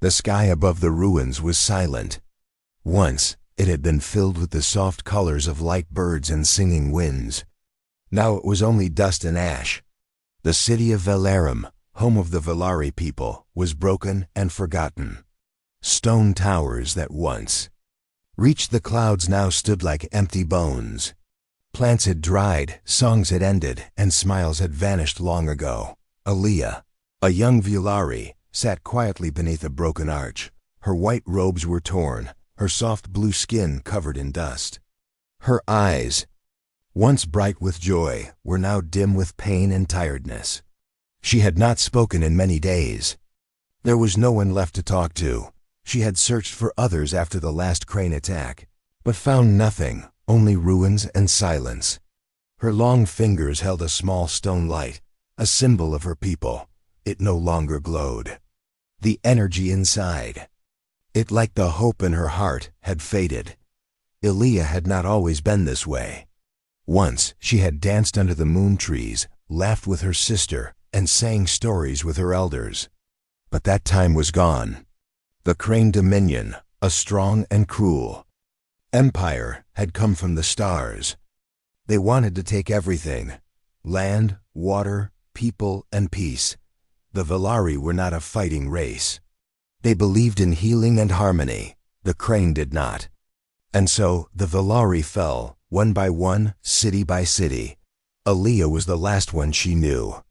The sky above the ruins was silent. Once, it had been filled with the soft colors of light birds and singing winds. Now it was only dust and ash. The city of Velarum, home of the Velari people, was broken and forgotten. Stone towers that once reached the clouds now stood like empty bones. Plants had dried, songs had ended, and smiles had vanished long ago. Aaliyah, a young Velari, sat quietly beneath a broken arch. Her white robes were torn, her soft blue skin covered in dust. Her eyes, once bright with joy, were now dim with pain and tiredness. She had not spoken in many days. There was no one left to talk to. She had searched for others after the last crane attack, but found nothing, only ruins and silence. Her long fingers held a small stone light, a symbol of her people. It no longer glowed. The energy inside, it like the hope in her heart, had faded. Aaliyah had not always been this way. Once she had danced under the moon trees, laughed with her sister, and sang stories with her elders. But that time was gone. The Crane Dominion, a strong and cruel empire, had come from the stars. They wanted to take everything: land, water, people, and peace. The Velari were not a fighting race. They believed in healing and harmony. The Crane did not. And so the Velari fell, one by one, city by city. Aaliyah was the last one she knew.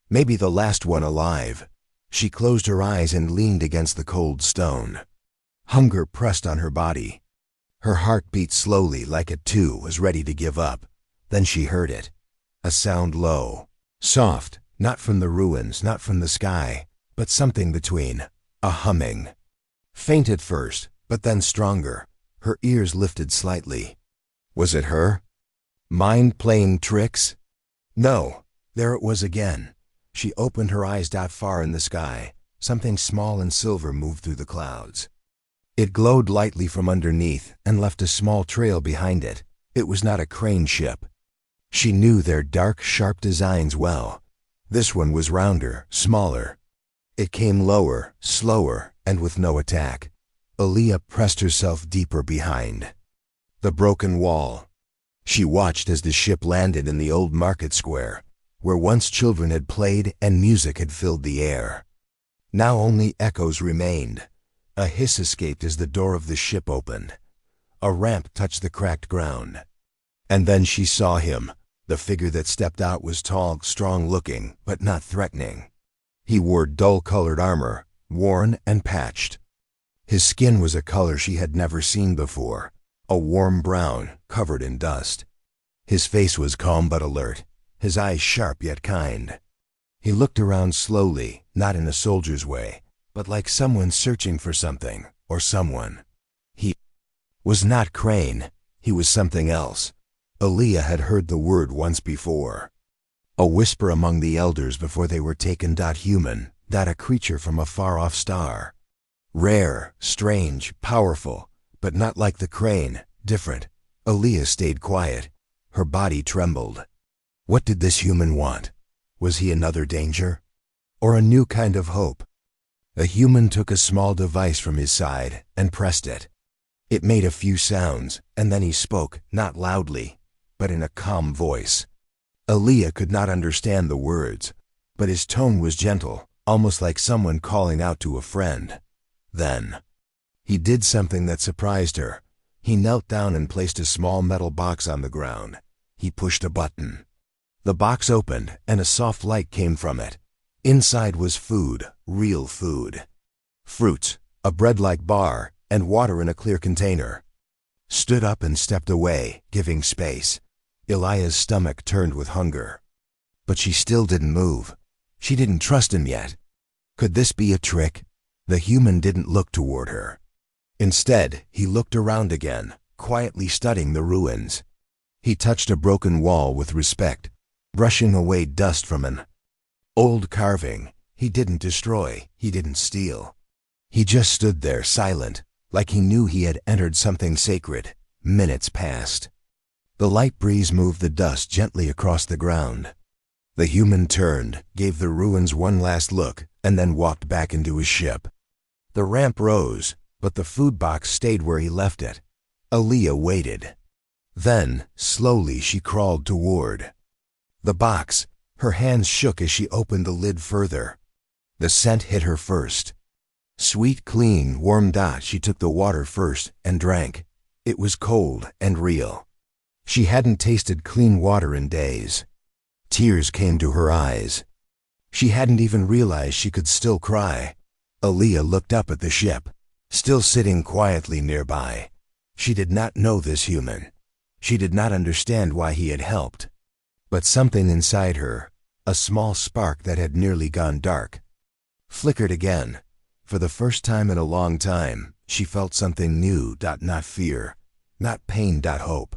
Maybe the last one alive. She closed her eyes and leaned against the cold stone. Hunger pressed on her body. Her heart beat slowly like it too was ready to give up. Then she heard it. A sound low, soft, not from the ruins, not from the sky, but something between. A humming. Faint at first, but then stronger. Her ears lifted slightly. Was it her? Mind playing tricks? No, there it was again. She opened her eyes. Far in the sky, something small and silver moved through the clouds. It glowed lightly from underneath and left a small trail behind it. It was not a crane ship. She knew their dark, sharp designs well. This one was rounder, smaller. It came lower, slower, and with no attack. Aaliyah pressed herself deeper behind the broken wall. She watched as the ship landed in the old market square, where once children had played and music had filled the air. Now only echoes remained. A hiss escaped as the door of the ship opened. A ramp touched the cracked ground. And then she saw him. The figure that stepped out was tall, strong-looking, but not threatening. He wore dull-colored armor, worn and patched. His skin was a color she had never seen before, a warm brown, covered in dust. His face was calm but alert, his eyes sharp yet kind. He looked around slowly, not in a soldier's way, but like someone searching for something or someone. He was not Crane, he was something else. Aaliyah had heard the word once before. A whisper among the elders before they were taken. Human, a creature from a far-off star. Rare, strange, powerful, but not like the Crane, different. Aaliyah stayed quiet. Her body trembled. What did this human want? Was he another danger? Or a new kind of hope? A human took a small device from his side and pressed it. It made a few sounds, and then he spoke, not loudly, but in a calm voice. Aaliyah could not understand the words, but his tone was gentle, almost like someone calling out to a friend. Then he did something that surprised her. He knelt down and placed a small metal box on the ground. He pushed a button. The box opened, and a soft light came from it. Inside was food, real food. Fruits, a bread-like bar, and water in a clear container. Stood up and stepped away, giving space. Aaliyah's stomach turned with hunger. But she still didn't move. She didn't trust him yet. Could this be a trick? The human didn't look toward her. Instead, he looked around again, quietly studying the ruins. He touched a broken wall with respect, brushing away dust from an old carving. He didn't destroy, he didn't steal. He just stood there silent, like he knew he had entered something sacred. Minutes passed. The light breeze moved the dust gently across the ground. The human turned, gave the ruins one last look, and then walked back into his ship. The ramp rose, but the food box stayed where he left it. Aaliyah waited. Then, slowly she crawled toward the box. Her hands shook as she opened the lid further. The scent hit her first. Sweet, clean, warm. She took the water first and drank. It was cold and real. She hadn't tasted clean water in days. Tears came to her eyes. She hadn't even realized she could still cry. Aaliyah looked up at the ship, still sitting quietly nearby. She did not know this human. She did not understand why he had helped. But something inside her, a small spark that had nearly gone dark, flickered again. For the first time in a long time, she felt something new. Not fear, not pain. Hope.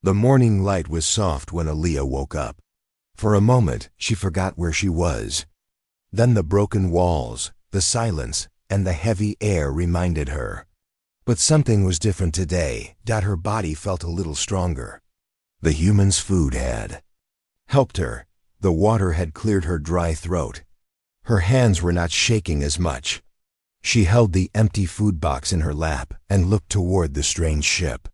The morning light was soft when Aaliyah woke up. For a moment, she forgot where she was. Then the broken walls, the silence, and the heavy air reminded her. But something was different today. Her body felt a little stronger. The human's food had helped her. The water had cleared her dry throat. Her hands were not shaking as much. She held the empty food box in her lap and looked toward the strange ship.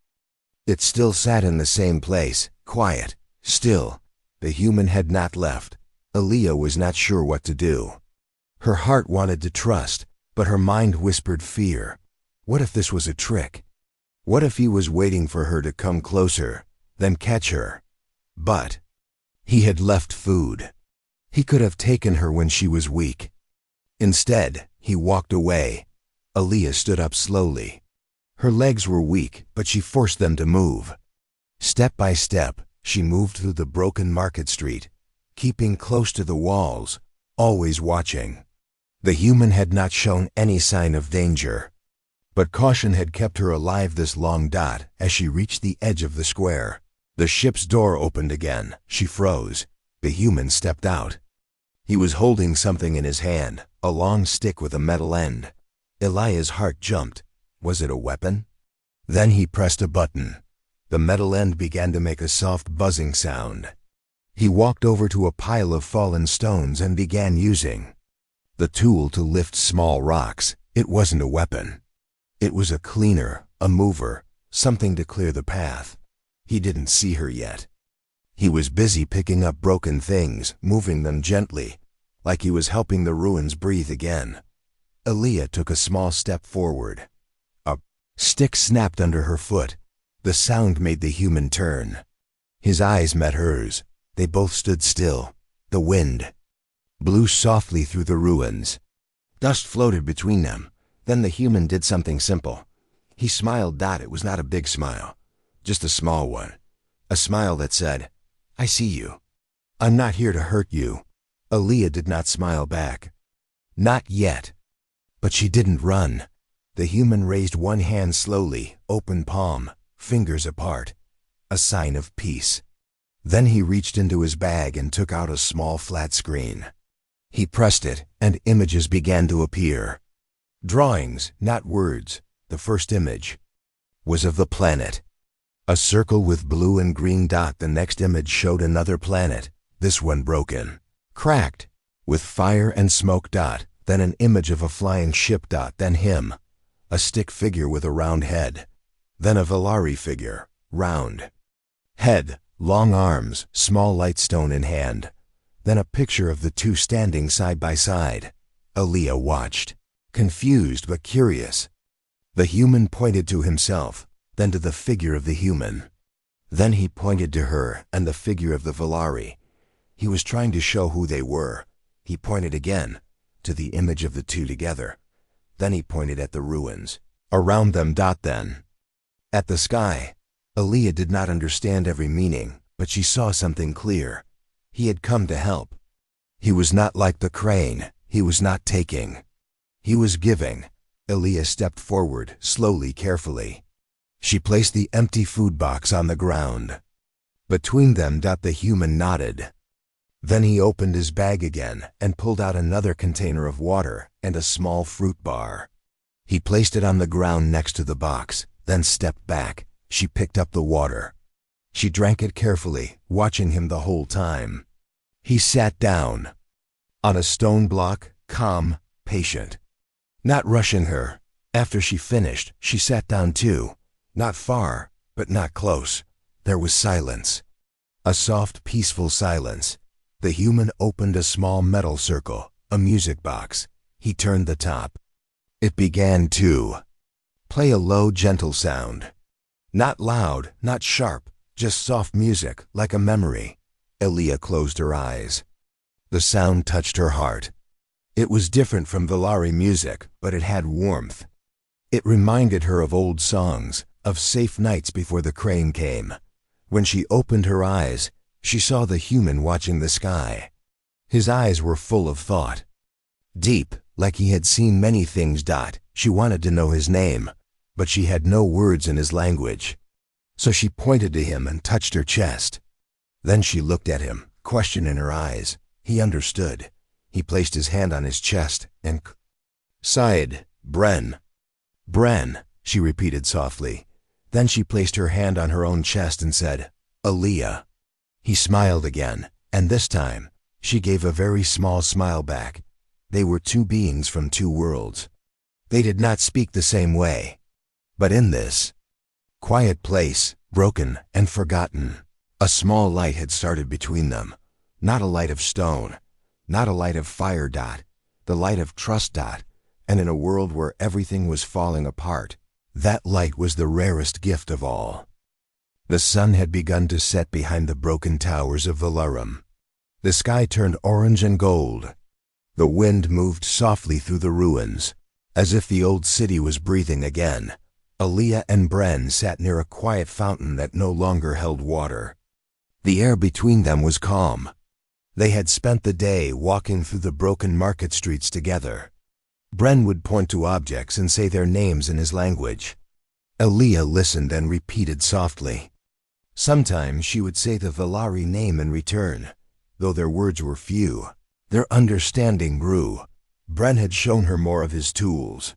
It still sat in the same place, quiet, still. The human had not left. Aaliyah was not sure what to do. Her heart wanted to trust, but her mind whispered fear. What if this was a trick? What if he was waiting for her to come closer, then catch her? But he had left food. He could have taken her when she was weak. Instead, he walked away. Aaliyah stood up slowly. Her legs were weak, but she forced them to move. Step by step, she moved through the broken market street, keeping close to the walls, always watching. The human had not shown any sign of danger. But caution had kept her alive this long. As she reached the edge of the square, the ship's door opened again. She froze. The human stepped out. He was holding something in his hand, a long stick with a metal end. Aaliyah's heart jumped. Was it a weapon? Then he pressed a button. The metal end began to make a soft buzzing sound. He walked over to a pile of fallen stones and began using the tool to lift small rocks. It wasn't a weapon. It was a cleaner, a mover, something to clear the path. He didn't see her yet. He was busy picking up broken things, moving them gently, like he was helping the ruins breathe again. Aaliyah took a small step forward. A stick snapped under her foot. The sound made the human turn. His eyes met hers. They both stood still. The wind blew softly through the ruins. Dust floated between them. Then the human did something simple. He smiled. It was not a big smile, just a small one. A smile that said, "I see you. I'm not here to hurt you." Aaliyah did not smile back. Not yet. But she didn't run. The human raised one hand slowly, open palm, fingers apart, a sign of peace. Then he reached into his bag and took out a small flat screen. He pressed it, and images began to appear. Drawings, not words. The first image was of the planet. A circle with blue and green dot. The next image showed another planet, this one broken, cracked, with fire and smoke. Then an image of a flying ship. Then him, a stick figure with a round head. Then a Valari figure, round head, long arms, small light stone in hand. Then a picture of the two standing side by side. Aaliyah watched, confused but curious. The human pointed to himself, then to the figure of the human. Then he pointed to her and the figure of the Valari. He was trying to show who they were. He pointed again, to the image of the two together. Then he pointed at the ruins, around them. Then at the sky. Aaliyah did not understand every meaning, but she saw something clear. He had come to help. He was not like the crane. He was not taking. He was giving. Aaliyah stepped forward, slowly, carefully. She placed the empty food box on the ground. Between them, the human nodded. Then he opened his bag again and pulled out another container of water and a small fruit bar. He placed it on the ground next to the box, then stepped back. She picked up the water. She drank it carefully, watching him the whole time. He sat down on a stone block, calm, patient. not rushing her. After she finished, she sat down too. Not far, but not close. There was silence. A soft, peaceful silence. The human opened a small metal circle, a music box. He turned the top. It began to play a low, gentle sound. Not loud, not sharp, just soft music, like a memory. Aaliyah closed her eyes. The sound touched her heart. It was different from Valari music, but it had warmth. It reminded her of old songs, of safe nights before the crane came. When she opened her eyes, she saw the human watching the sky. His eyes were full of thought. Deep, like he had seen many things. She wanted to know his name, but she had no words in his language. So she pointed to him and touched her chest. Then she looked at him, question in her eyes. He understood. He placed his hand on his chest and sighed. Bren. Bren, she repeated softly. Then she placed her hand on her own chest and said, Aaliyah. He smiled again, and this time, she gave a very small smile back. They were two beings from two worlds. They did not speak the same way. But in this quiet place, broken and forgotten, a small light had started between them. Not a light of stone, not a light of fire. The light of trust. And in a world where everything was falling apart, that light was the rarest gift of all. The sun had begun to set behind the broken towers of Valarum. The sky turned orange and gold. The wind moved softly through the ruins, as if the old city was breathing again. Aaliyah and Bren sat near a quiet fountain that no longer held water. The air between them was calm. They had spent the day walking through the broken market streets together. Bren would point to objects and say their names in his language. Aaliyah listened and repeated softly. Sometimes she would say the Valari name in return. Though their words were few, their understanding grew. Bren had shown her more of his tools.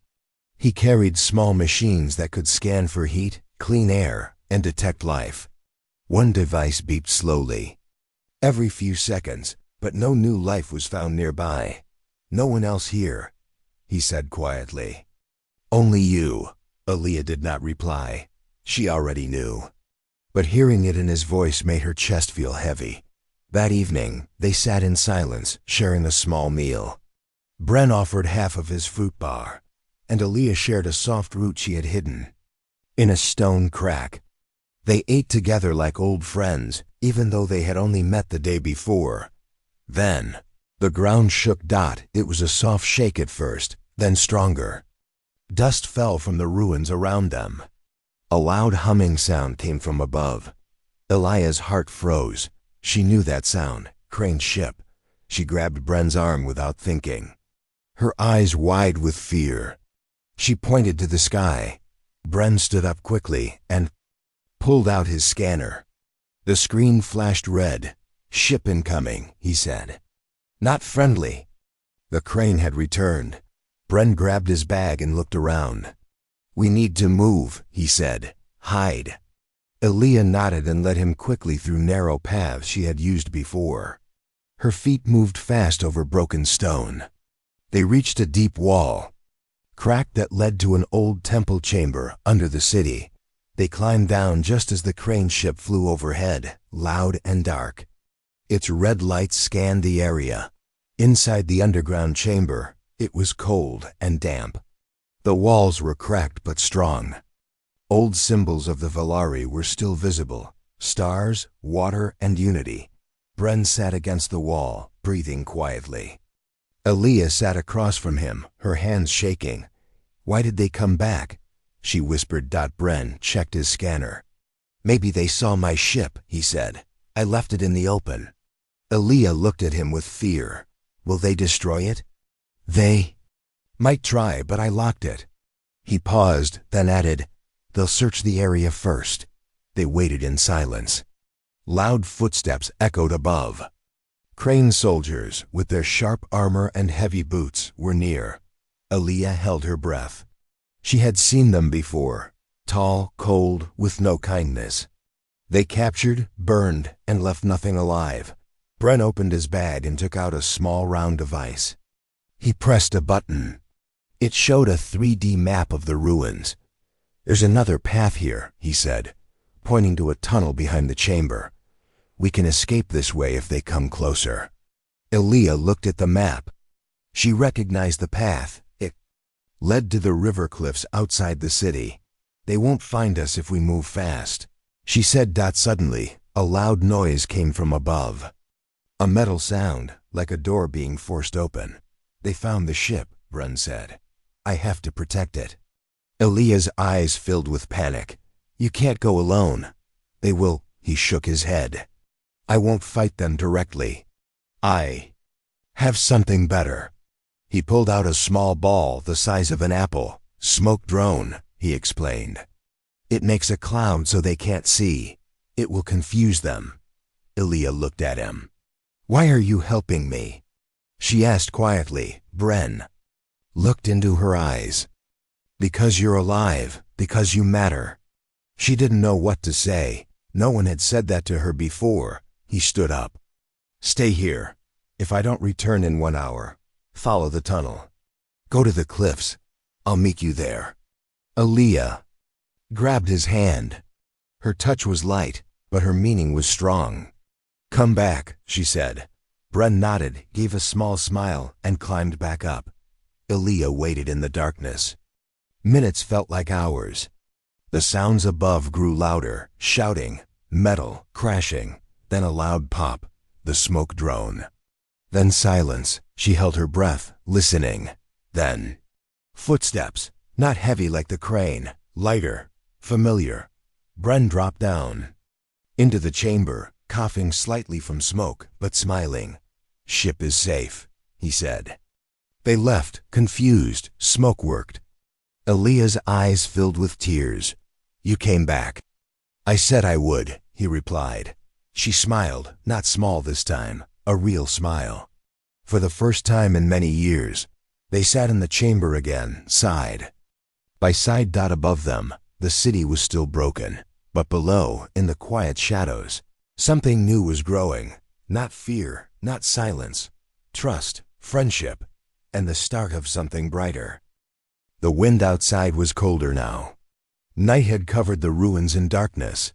He carried small machines that could scan for heat, clean air, and detect life. One device beeped slowly. Every few seconds, but no new life was found nearby. No one else here, he said quietly. Only you. Aaliyah did not reply. She already knew. But hearing it in his voice made her chest feel heavy. That evening, they sat in silence, sharing a small meal. Bren offered half of his fruit bar, and Aaliyah shared a soft root she had hidden in a stone crack. They ate together like old friends, even though they had only met the day before. Then, the ground shook. It was a soft shake at first, then stronger. Dust fell from the ruins around them. A loud humming sound came from above. Aaliyah's heart froze. She knew that sound, Crane's ship. She grabbed Bren's arm without thinking. Her eyes wide with fear. She pointed to the sky. Bren stood up quickly and pulled out his scanner. The screen flashed red. Ship incoming, he said. Not friendly. The crane had returned. Bren grabbed his bag and looked around. We need to move, he said. Hide. Aaliyah nodded and led him quickly through narrow paths she had used before. Her feet moved fast over broken stone. They reached a deep wall, cracked, that led to an old temple chamber under the city. They climbed down just as the crane ship flew overhead, loud and dark. Its red lights scanned the area. Inside the underground chamber, it was cold and damp. The walls were cracked but strong. Old symbols of the Valari were still visible: stars, water, and unity. Bren sat against the wall, breathing quietly. Aaliyah sat across from him, her hands shaking. Why did they come back? She whispered. Bren checked his scanner. Maybe they saw my ship, he said. I left it in the open. Aaliyah looked at him with fear. Will they destroy it? They might try, but I locked it. He paused, then added, they'll search the area first. They waited in silence. Loud footsteps echoed above. Crane soldiers, with their sharp armor and heavy boots, were near. Aaliyah held her breath. She had seen them before, tall, cold, with no kindness. They captured, burned, and left nothing alive. Bren opened his bag and took out a small round device. He pressed a button. It showed a 3D map of the ruins. "There's another path here," he said, pointing to a tunnel behind the chamber. "We can escape this way if they come closer." Elia looked at the map. She recognized the path. It led to the river cliffs outside the city. "They won't find us if we move fast," she said. Suddenly, a loud noise came from above. A metal sound, like a door being forced open. "They found the ship," Bren said. "I have to protect it." Elia's eyes filled with panic. "You can't go alone. They will," he shook his head. "I won't fight them directly. I have something better." He pulled out a small ball the size of an apple. "Smoke drone," he explained. "It makes a cloud so they can't see. It will confuse them." Elia looked at him. "Why are you helping me?" she asked quietly. Bren looked into her eyes. "Because you're alive, because you matter." She didn't know what to say. No one had said that to her before. He stood up. "Stay here. If I don't return in 1 hour, follow the tunnel. Go to the cliffs. I'll meet you there." Elia grabbed his hand. Her touch was light, but her meaning was strong. "Come back," she said. Bren nodded, gave a small smile, and climbed back up. Elia waited in the darkness. Minutes felt like hours. The sounds above grew louder, shouting, metal, crashing, then a loud pop, the smoke drone. Then silence. She held her breath, listening. Then footsteps, not heavy like the crane, lighter, familiar. Bren dropped down into the chamber, coughing slightly from smoke, but smiling. "Ship is safe," he said. They left, confused. Smoke worked. Elia's eyes filled with tears. "You came back." "I said I would," he replied. She smiled, not small this time, a real smile. For the first time in many years, they sat in the chamber again, side by side. Above them, the city was still broken, but below, in the quiet shadows, something new was growing. Not fear, not silence, trust, friendship, and the start of something brighter. The wind outside was colder now. Night had covered the ruins in darkness.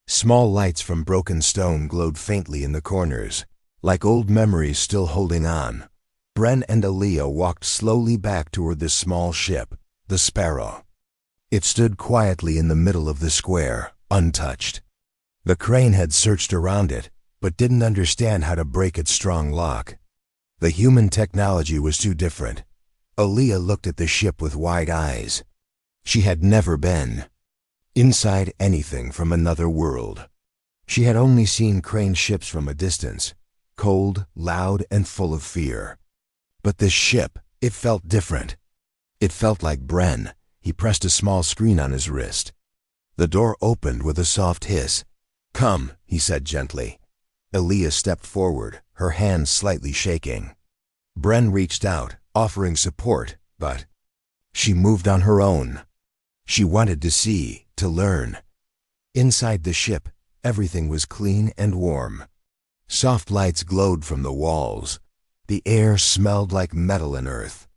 Small lights from broken stone glowed faintly in the corners, like old memories still holding on. Bren and Elia walked slowly back toward the small ship, the Sparrow. It stood quietly in the middle of the square, untouched. The crane had searched around it, but didn't understand how to break its strong lock. The human technology was too different. Elia looked at the ship with wide eyes. She had never been inside anything from another world. She had only seen crane ships from a distance, cold, loud, and full of fear. But this ship, it felt different. It felt like Bren. He pressed a small screen on his wrist. The door opened with a soft hiss. "Come," he said gently. Elia stepped forward, her hands slightly shaking. Bren reached out, offering support, but she moved on her own. She wanted to see, to learn. Inside the ship, everything was clean and warm. Soft lights glowed from the walls. The air smelled like metal and earth.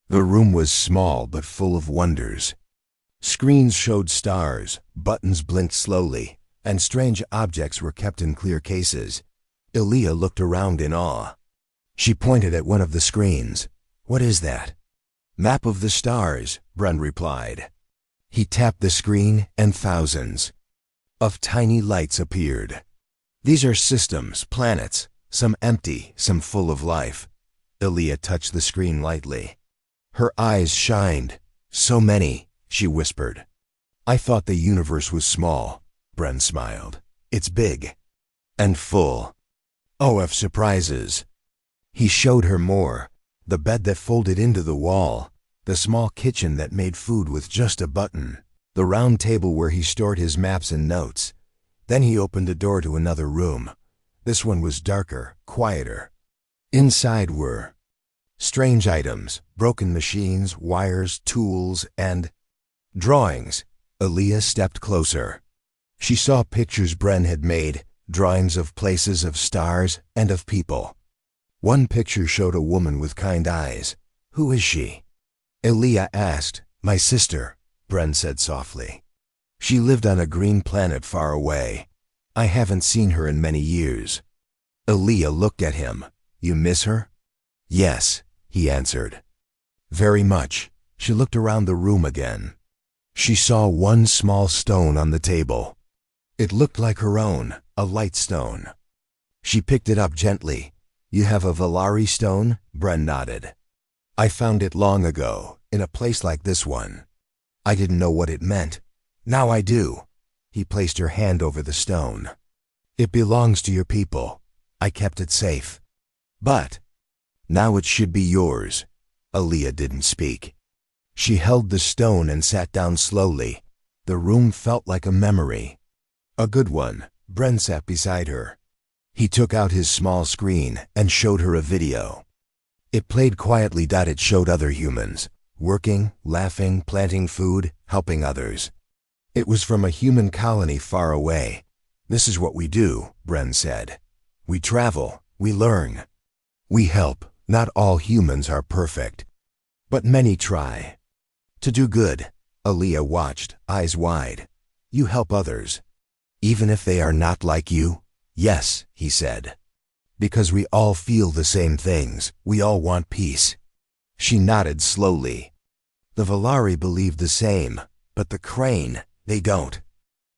The room was small but full of wonders. Screens showed stars, buttons blinked slowly, and strange objects were kept in clear cases. Elia looked around in awe. She pointed at one of the screens. "What is that?" "Map of the stars," Bren replied. He tapped the screen and thousands of tiny lights appeared. "These are systems, planets, some empty, some full of life." Elia touched the screen lightly. Her eyes shined. "So many," she whispered. "I thought the universe was small." Bren smiled. "It's big and full of surprises." He showed her more. The bed that folded into the wall, the small kitchen that made food with just a button, the round table where he stored his maps and notes. Then he opened a door to another room. This one was darker, quieter. Inside were strange items, broken machines, wires, tools, and drawings. Elia stepped closer. She saw pictures Bren had made, drawings of places, of stars, and of people. One picture showed a woman with kind eyes. "Who is she?" Aaliyah asked. My sister, Bren said softly. She lived on a green planet far away. I haven't seen her in many years. Aaliyah looked at him. You miss her? Yes, he answered. Very much. She looked around the room again. She saw one small stone on the table. It looked like her own, a light stone. She picked it up gently. You have a Valari stone? Bren nodded. I found it long ago, in a place like this one. I didn't know what it meant. Now I do. He placed her hand over the stone. It belongs to your people. I kept it safe. But now it should be yours. Aaliyah didn't speak. She held the stone and sat down slowly. The room felt like a memory. A good one. Bren sat beside her. He took out his small screen and showed her a video. It played quietly. It showed other humans, working, laughing, planting food, helping others. It was from a human colony far away. This is what we do, Bren said. We travel, we learn. We help. Not all humans are perfect, but many try. To do good. Aaliyah watched, eyes wide. You help others, even if they are not like you? Yes, he said. Because we all feel the same things. We all want peace. She nodded slowly. The Valari believe the same, but the Crane, they don't.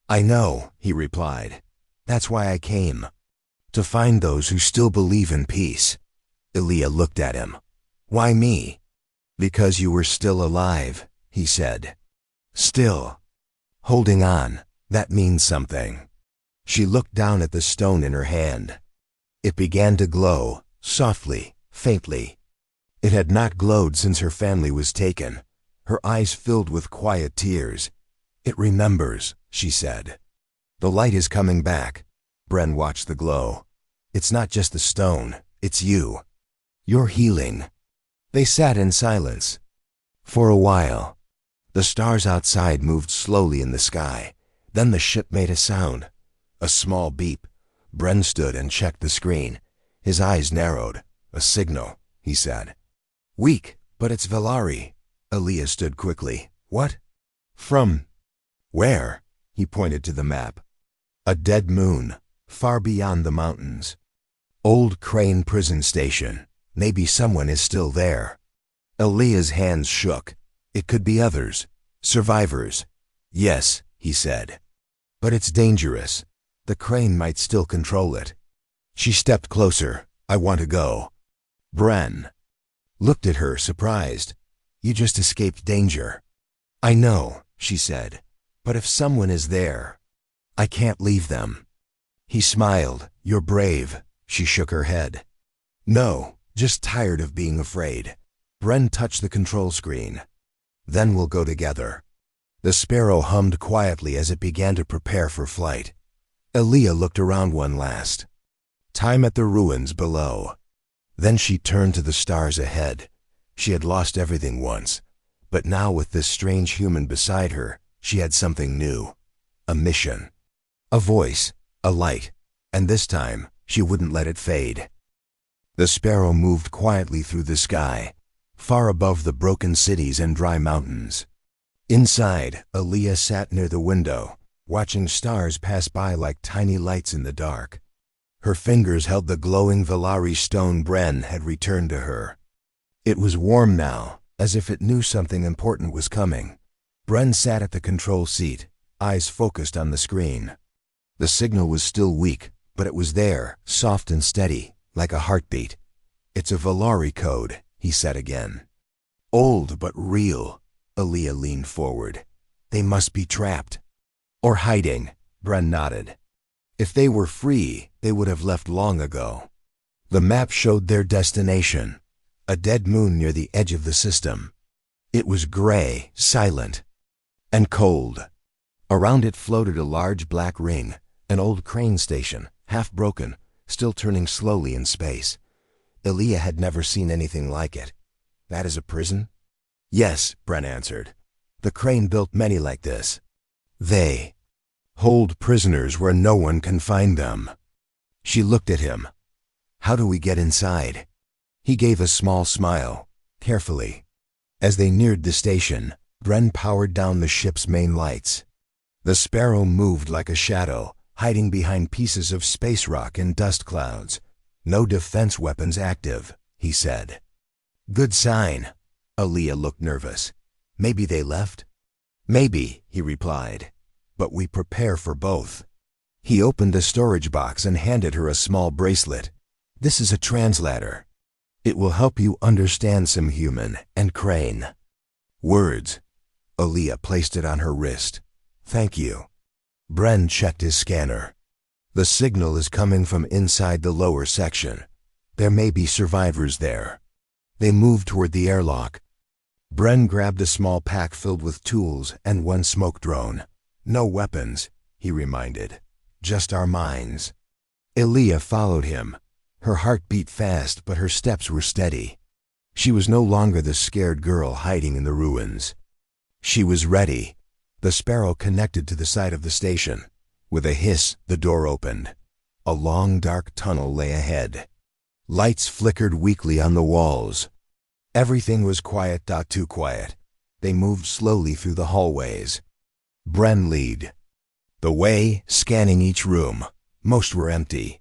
I know, he replied. That's why I came. To find those who still believe in peace. Aaliyah looked at him. Why me? Because you were still alive, he said. Still. Holding on. That means something. She looked down at the stone in her hand. It began to glow, softly, faintly. It had not glowed since her family was taken. Her eyes filled with quiet tears. It remembers, she said. The light is coming back. Bren watched the glow. It's not just the stone, it's you. You're healing. They sat in silence. For a while. The stars outside moved slowly in the sky. Then the ship made a sound. A small beep. Bren stood and checked the screen. His eyes narrowed. A signal, he said. Weak, but it's Valari. Aaliyah stood quickly. What? From where? He pointed to the map. A dead moon, far beyond the mountains. Old Crane prison station. Maybe someone is still there. Aaliyah's hands shook. It could be others. Survivors. Yes, he said. But it's dangerous. The Crane might still control it. She stepped closer. I want to go. Bren looked at her, surprised. You just escaped danger. I know, she said. But if someone is there, I can't leave them. He smiled. You're brave. She shook her head. No, just tired of being afraid. Bren touched the control screen. Then we'll go together. The sparrow hummed quietly as it began to prepare for flight. Aaliyah looked around one last time at the ruins below. Then she turned to the stars ahead. She had lost everything once, but now with this strange human beside her, she had something new. A mission. A voice. A light. And this time, she wouldn't let it fade. The sparrow moved quietly through the sky, far above the broken cities and dry mountains. Inside, Aaliyah sat near the window, watching stars pass by like tiny lights in the dark. Her fingers held the glowing Valari stone Bren had returned to her. It was warm now, as if it knew something important was coming. Bren sat at the control seat, eyes focused on the screen. The signal was still weak, but it was there, soft and steady, like a heartbeat. It's a Valari code, he said again. Old but real. Aaliyah leaned forward. They must be trapped. Or hiding, Bren nodded. If they were free, they would have left long ago. The map showed their destination, a dead moon near the edge of the system. It was gray, silent, and cold. Around it floated a large black ring, an old crane station, half broken, still turning slowly in space. Aaliyah had never seen anything like it. That is a prison? Yes, Bren answered. The Crane built many like this. They hold prisoners where no one can find them. She looked at him. How do we get inside? He gave a small smile, carefully. As they neared the station, Bren powered down the ship's main lights. The Sparrow moved like a shadow, hiding behind pieces of space rock and dust clouds. "No defense weapons active," he said. "Good sign." Aaliyah looked nervous. "Maybe they left?" "Maybe," he replied. "But we prepare for both." He opened a storage box and handed her a small bracelet. "This is a translator. It will help you understand some human and Crane words." Aaliyah placed it on her wrist. "Thank you." Bren checked his scanner. "The signal is coming from inside the lower section. There may be survivors there." They moved toward the airlock. Bren grabbed a small pack filled with tools and one smoke drone. "No weapons," he reminded. "Just our minds." Aaliyah followed him. Her heart beat fast, but her steps were steady. She was no longer the scared girl hiding in the ruins. She was ready. The Sparrow connected to the side of the station. With a hiss, the door opened. A long, dark tunnel lay ahead. Lights flickered weakly on the walls. Everything was quiet. Too quiet. They moved slowly through the hallways. Bren led the way, scanning each room. Most were empty.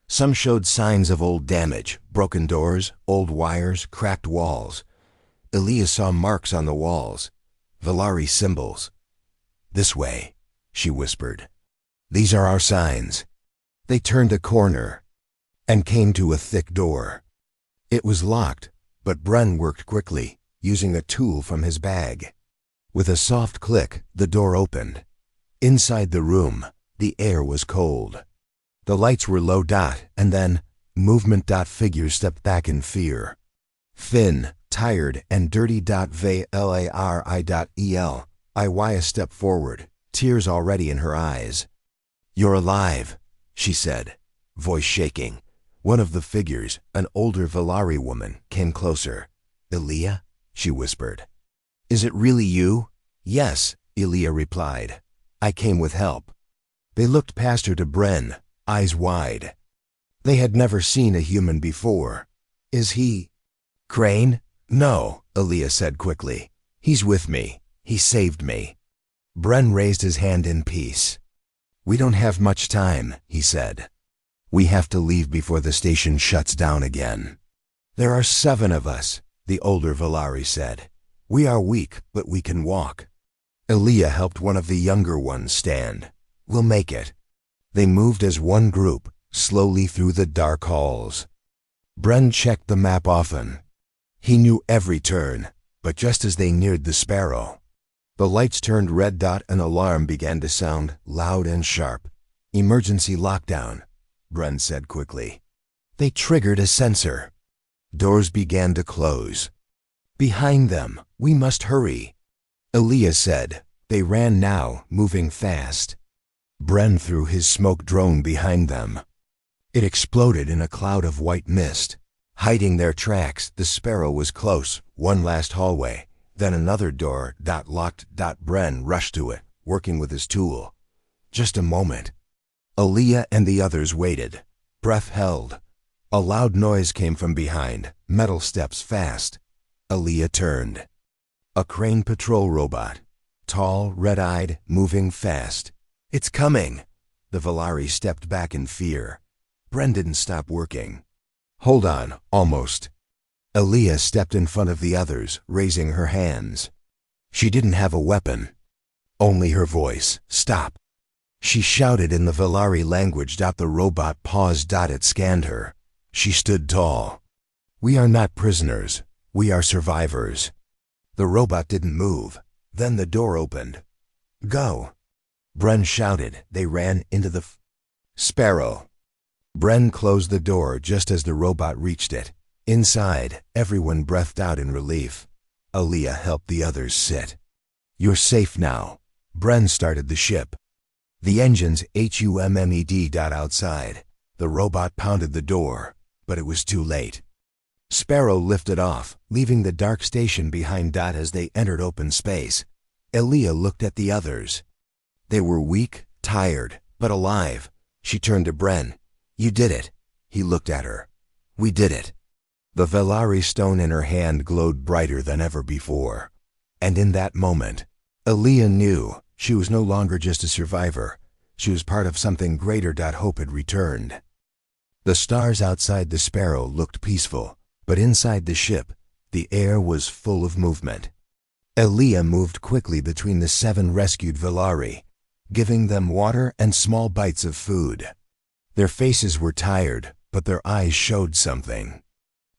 Some showed signs of old damage, broken doors, old wires, cracked walls. Aaliyah saw marks on the walls, Valari symbols. "This way," she whispered. "These are our signs." They turned a corner and came to a thick door. It was locked, but Bren worked quickly, using a tool from his bag. With a soft click, the door opened. Inside the room, the air was cold. The lights were low. And then, movement. Figures stepped back in fear. Thin, tired, and dirty. Valari.el. Iwaya stepped forward, tears already in her eyes. "You're alive," she said, voice shaking. One of the figures, an older Valari woman, came closer. "Aaliyah?" she whispered. "Is it really you?" "Yes," Aaliyah replied. "I came with help." They looked past her to Bren, eyes wide. They had never seen a human before. "Is he Crane?" "No," Aaliyah said quickly. "He's with me. He saved me." Bren raised his hand in peace. "We don't have much time," he said. "We have to leave before the station shuts down again." "There are 7 of us," the older Valari said. "We are weak, but we can walk." Aaliyah helped one of the younger ones stand. "We'll make it." They moved as one group, slowly through the dark halls. Bren checked the map often. He knew every turn, but just as they neared the Sparrow, the lights turned red. An alarm began to sound, loud and sharp. "Emergency lockdown," Bren said quickly. They triggered a sensor. Doors began to close. "Behind them, we must hurry," Aaliyah said. They ran now, moving fast. Bren threw his smoke drone behind them. It exploded in a cloud of white mist. Hiding their tracks, the Sparrow was close. One last hallway, then another door. Locked. Bren rushed to it, working with his tool. Just a moment. Aaliyah and the others waited. Breath held. A loud noise came from behind, metal steps fast. Aaliyah turned. A Crane patrol robot. Tall, red-eyed, moving fast. "It's coming!" The Valari stepped back in fear. Bren didn't stop working. "Hold on, almost." Aaliyah stepped in front of the others, raising her hands. She didn't have a weapon. Only her voice. "Stop!" She shouted in the Valari language. The robot paused. It scanned her. She stood tall. "We are not prisoners. We are survivors." The robot didn't move. Then the door opened. "Go!" Bren shouted. They ran into the Sparrow. Bren closed the door just as the robot reached it. Inside, everyone breathed out in relief. Aaliyah helped the others sit. "You're safe now." Bren started the ship. The engines hummed. Outside. The robot pounded the door, but it was too late. Sparrow lifted off, leaving the dark station behind. As they entered open space, Aaliyah looked at the others. They were weak, tired, but alive. She turned to Bren. "You did it." He looked at her. "We did it." The Velari stone in her hand glowed brighter than ever before. And in that moment, Aaliyah knew she was no longer just a survivor. She was part of something greater. Hope had returned. The stars outside the Sparrow looked peaceful, but inside the ship, the air was full of movement. Aaliyah moved quickly between the 7 rescued Velari, giving them water and small bites of food. Their faces were tired, but their eyes showed something.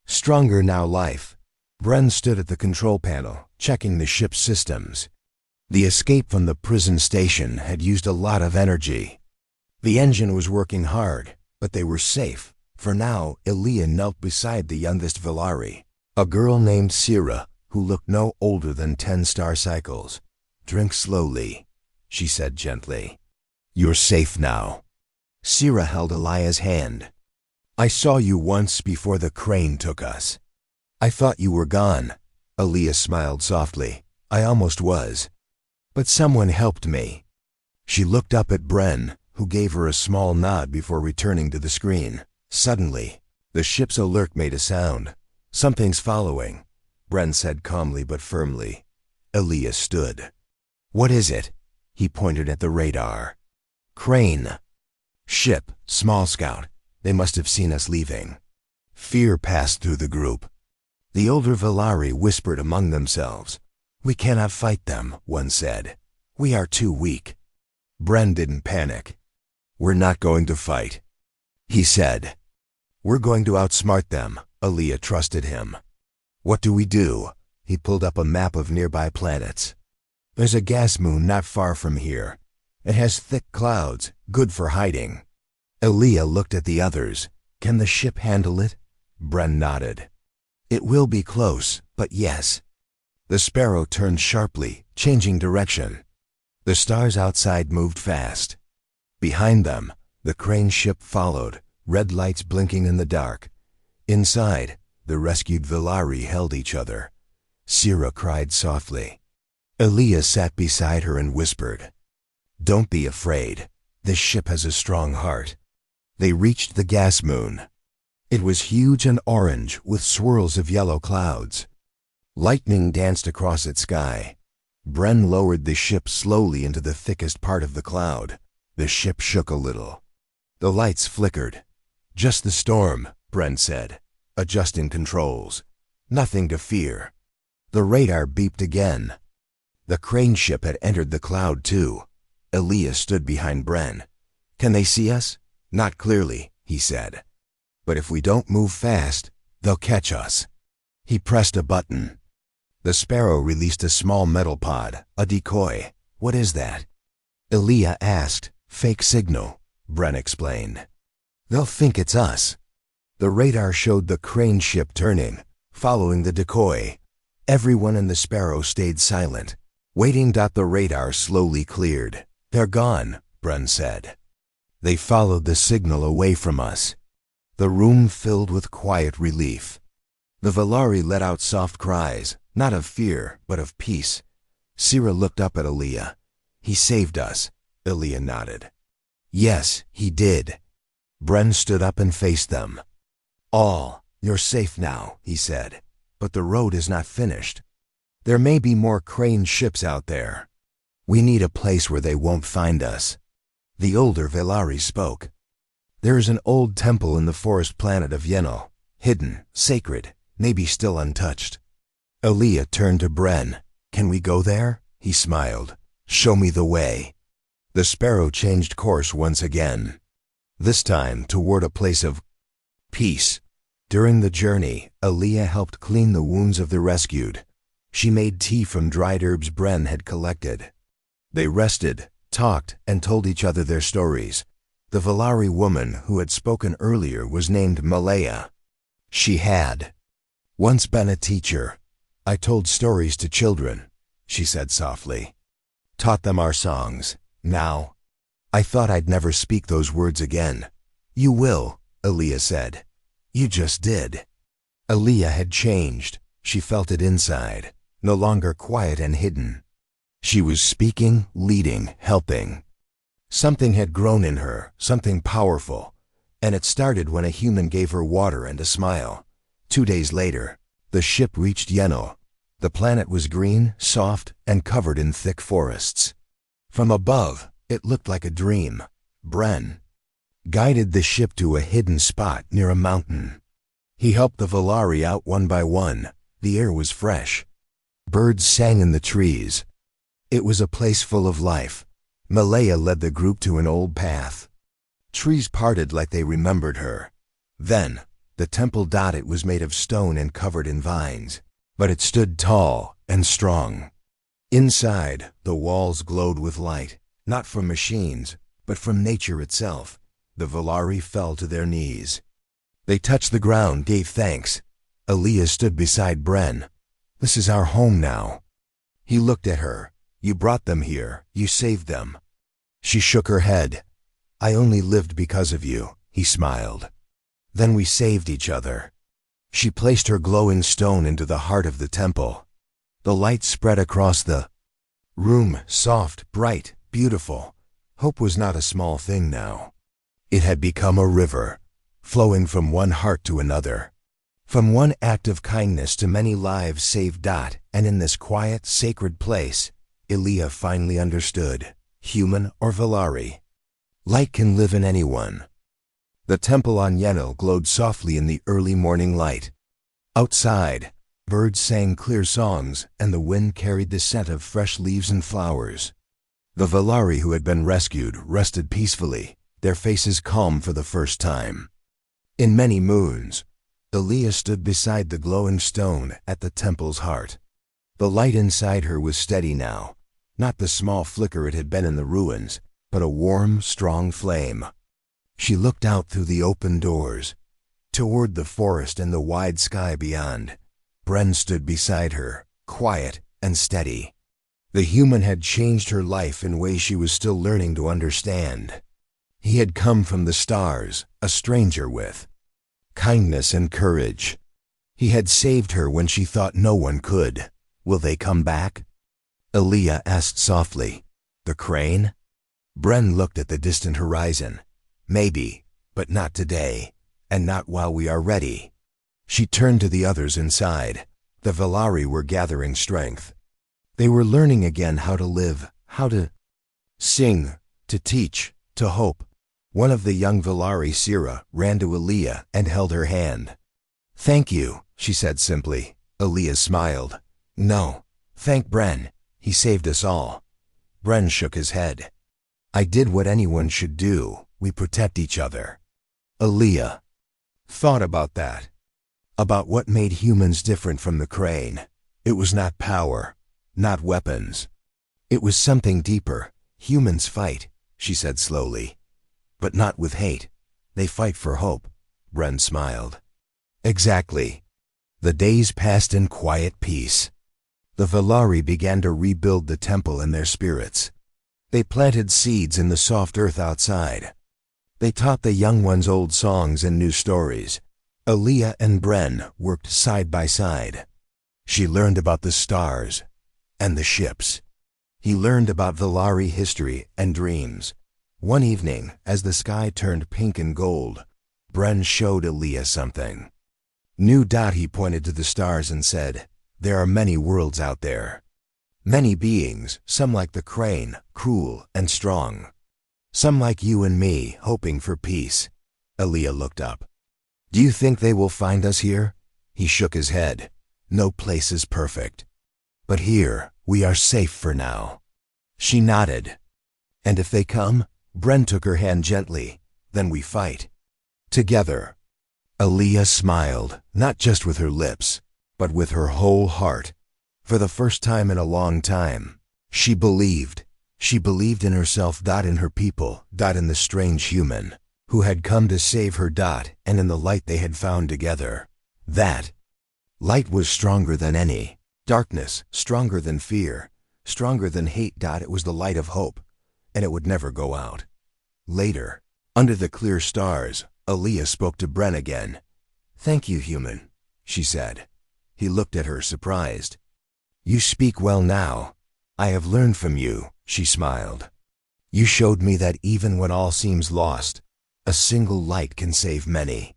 Stronger now life. Bren stood at the control panel, checking the ship's systems. The escape from the prison station had used a lot of energy. The engine was working hard, but they were safe. For now, Aaliyah knelt beside the youngest Velari, a girl named Sira, who looked no older than 10 star cycles. "Drink slowly," she said gently. "You're safe now." Sira held Aaliyah's hand. "I saw you once before the crane took us. I thought you were gone." Aaliyah smiled softly. "I almost was. But someone helped me." She looked up at Bren, who gave her a small nod before returning to the screen. Suddenly, the ship's alert made a sound. "Something's following," Bren said calmly but firmly. Aaliyah stood. "What is it?" He pointed at the radar. "Crane. Ship, small scout. They must have seen us leaving." Fear passed through the group. The older Velari whispered among themselves. "We cannot fight them," one said. "We are too weak." Bren didn't panic. "We're not going to fight," he said. "We're going to outsmart them." Aaliyah trusted him. "What do we do?" He pulled up a map of nearby planets. "There's a gas moon not far from here. It has thick clouds, good for hiding." Aaliyah looked at the others. "Can the ship handle it?" Bren nodded. "It will be close, but yes." The Sparrow turned sharply, changing direction. The stars outside moved fast. Behind them, the crane ship followed, red lights blinking in the dark. Inside, the rescued Velari held each other. Sira cried softly. Aaliyah sat beside her and whispered, "Don't be afraid. This ship has a strong heart." They reached the gas moon. It was huge and orange with swirls of yellow clouds. Lightning danced across its sky. Bren lowered the ship slowly into the thickest part of the cloud. The ship shook a little. The lights flickered. "Just the storm," Bren said, adjusting controls. "Nothing to fear." The radar beeped again. The crane ship had entered the cloud too. Aaliyah stood behind Bren. "Can they see us?" "Not clearly," he said. "But if we don't move fast, they'll catch us." He pressed a button. The Sparrow released a small metal pod, a decoy. "What is that?" Aaliyah asked. "Fake signal," Bren explained. "They'll think it's us." The radar showed the crane ship turning, following the decoy. Everyone in the Sparrow stayed silent, waiting. The radar slowly cleared. "They're gone," Bren said. "They followed the signal away from us." The room filled with quiet relief. The Velari let out soft cries, not of fear, but of peace. Sira looked up at Aaliyah. "He saved us," Aaliyah nodded. "Yes, he did." Bren stood up and faced them. "All, you're safe now," he said. "But the road is not finished. There may be more crane ships out there. We need a place where they won't find us." The older Velari spoke. "There is an old temple in the forest planet of Yenal, hidden, sacred, maybe still untouched." Aaliyah turned to Bren. "Can we go there?" He smiled. "Show me the way." The Sparrow changed course once again, this time toward a place of peace. During the journey, Aaliyah helped clean the wounds of the rescued. She made tea from dried herbs Bren had collected. They rested, talked, and told each other their stories. The Velari woman who had spoken earlier was named Malaya. She had once been a teacher. "I told stories to children," she said softly. "Taught them our songs. Now, I thought I'd never speak those words again." "You will," Aaliyah said. "You just did." Aaliyah had changed. She felt it inside, no longer quiet and hidden. She was speaking, leading, helping. Something had grown in her, something powerful, and it started when a human gave her water and a smile. 2 days later, the ship reached Yenno. The planet was green, soft, and covered in thick forests. From above, it looked like a dream. Bren guided the ship to a hidden spot near a mountain. He helped the Valari out one by one. The air was fresh. Birds sang in the trees. It was a place full of life. Malaya led the group to an old path. Trees parted like they remembered her. Then, the temple. It was made of stone and covered in vines, but it stood tall and strong. Inside, the walls glowed with light, not from machines, but from nature itself. The Valari fell to their knees. They touched the ground, gave thanks. Aaliyah stood beside Bren. "This is our home now." He looked at her. "You brought them here. You saved them." She shook her head. "I only lived because of you," he smiled. "Then we saved each other." She placed her glowing stone into the heart of the temple. The light spread across the room, soft, bright, beautiful. Hope was not a small thing now. It had become a river, flowing from one heart to another. From one act of kindness to many lives saved. And in this quiet, sacred place, Aaliyah finally understood, human or Valari, light can live in anyone. The temple on Yenno glowed softly in the early morning light. Outside, birds sang clear songs, and the wind carried the scent of fresh leaves and flowers. The Valari who had been rescued rested peacefully, their faces calm for the first time. In many moons, Aaliyah stood beside the glowing stone at the temple's heart. The light inside her was steady now, not the small flicker it had been in the ruins, but a warm, strong flame. She looked out through the open doors, toward the forest and the wide sky beyond. Bren stood beside her, quiet and steady. The human had changed her life in ways she was still learning to understand. He had come from the stars, a stranger with kindness and courage. He had saved her when she thought no one could. Will they come back? Aaliyah asked softly. The crane? Bren looked at the distant horizon. Maybe, but not today, and not while we are ready. She turned to the others inside. The Valari were gathering strength. They were learning again how to live, how to sing, to teach, to hope. One of the young Valari, Sira, ran to Aaliyah and held her hand. Thank you, she said simply. Aaliyah smiled. No, thank Bren. He saved us all. Bren shook his head. I did what anyone should do. We protect each other. Aaliyah thought about that. About what made humans different from the crane. It was not power, not weapons. It was something deeper. Humans fight, she said slowly. But not with hate. They fight for hope. Bren smiled. Exactly. The days passed in quiet peace. The Valari began to rebuild the temple in their spirits. They planted seeds in the soft earth outside. They taught the young ones old songs and new stories. Aaliyah and Bren worked side by side. She learned about the stars and the ships. He learned about Valari history and dreams. One evening, as the sky turned pink and gold, Bren showed Aaliyah something. New. He pointed to the stars and said, there are many worlds out there. Many beings, some like the crane, cruel and strong. Some like you and me, hoping for peace. Aaliyah looked up. Do you think they will find us here? He shook his head. No place is perfect. But here, we are safe for now. She nodded. And if they come? Bren took her hand gently. Then we fight. Together. Aaliyah smiled, not just with her lips, but with her whole heart. For the first time in a long time, she believed. She believed in herself. In her people. In the strange human who had come to save her. And in the light they had found together. That light was stronger than any darkness, stronger than fear, stronger than hate. It was the light of hope, and it would never go out. Later, under the clear stars, Aaliyah spoke to Bren again. Thank you, human, she said. He looked at her, surprised. You speak well now. I have learned from you, she smiled. You showed me that even when all seems lost, a single light can save many.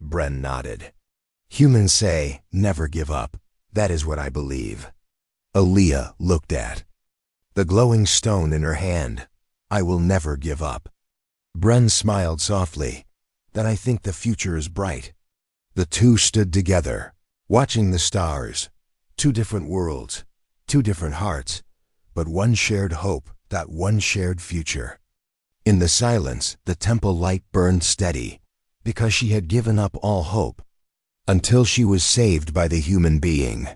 Bren nodded. Humans say, never give up. That is what I believe. Aaliyah looked at the glowing stone in her hand. I will never give up. Bren smiled softly. Then I think the future is bright. The two stood together, watching the stars. Two different worlds, two different hearts, but one shared hope, that one shared future. In the silence, the temple light burned steady, because she had given up all hope, until she was saved by the human being.